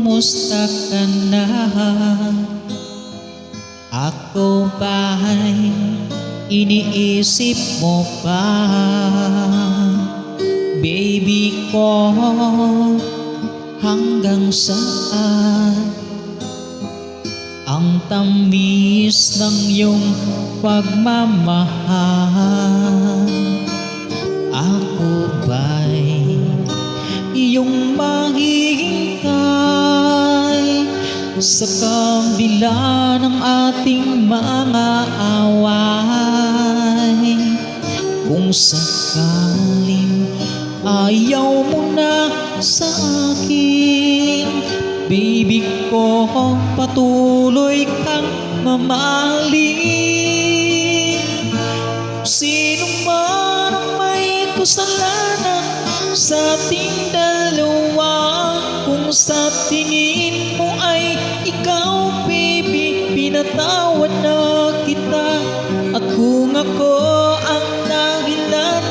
kumusta ka na? Ako ba'y iniisip mo pa? Baby ko, hanggang saan ang tamis ng iyong pagmamahal? Ako ba'y iyong maghihintay sa kabila ng ating mga away? Kung sakaling ayaw mo na sa akin, baby ko, patuloy kang mamahalin. Sino man ang may kasalanan sa ating dalawa, kung sa tingin mo ay ikaw, baby, pinatawad na kita. At kung ako ang dahilan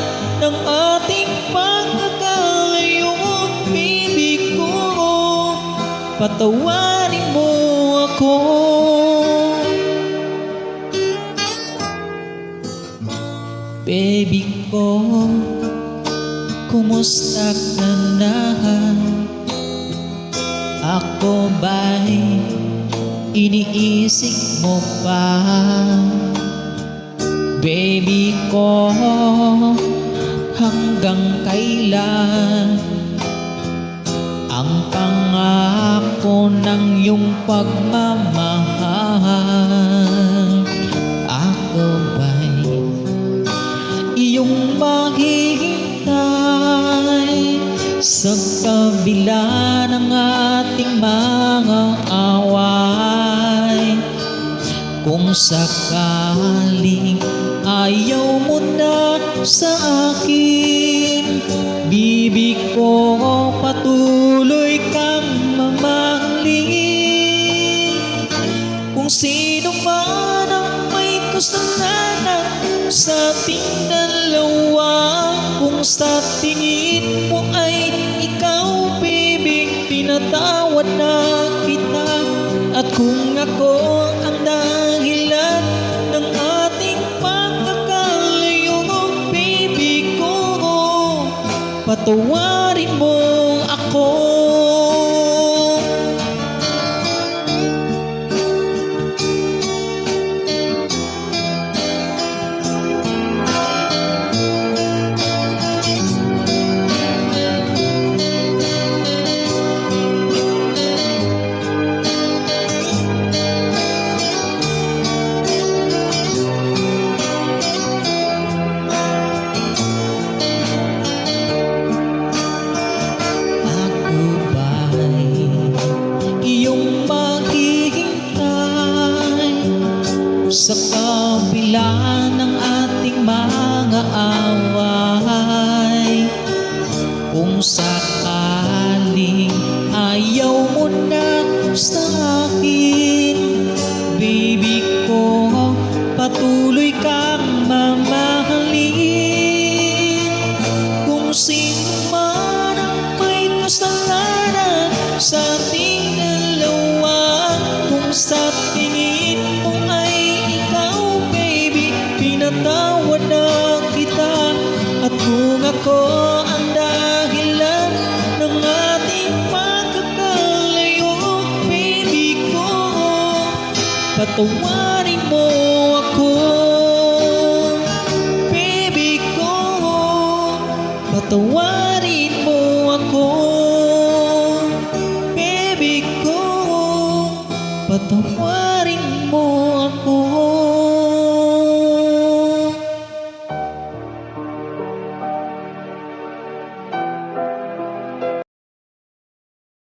ng ating pagkakalayo, baby ko, patawarin mo ako. Baby ko, kumusta ka na? Ako ba'y iniisip mo pa? Baby ko, hanggang kailan ang pangako ng iyong pagmamahal? Ako ba'y iyong maghihintay sa kabila ng ating mga away? Kung sakaling ayaw mo na sa akin, baby ko, patuloy kang mamahalin. Kung sino man ang may kasalanan sa ating dalawa, kung sa tingin mo ay ikaw, baby, pinatawad na kita. At kung ako ang dahilan ng ating pagkakalayo, baby ko, patawarin mo ako. Sa kabila ng ating mga away, kung sakaling ayaw mo na sa akin, baby ko, patuloy kang mamahalin. Kung sino man ang may kasalanan sa ating dalawa, kung sa tingin mo ay pinatawad na kita. At kung ako ang dahilan ng ating pagkakalayo, baby ko, patawarin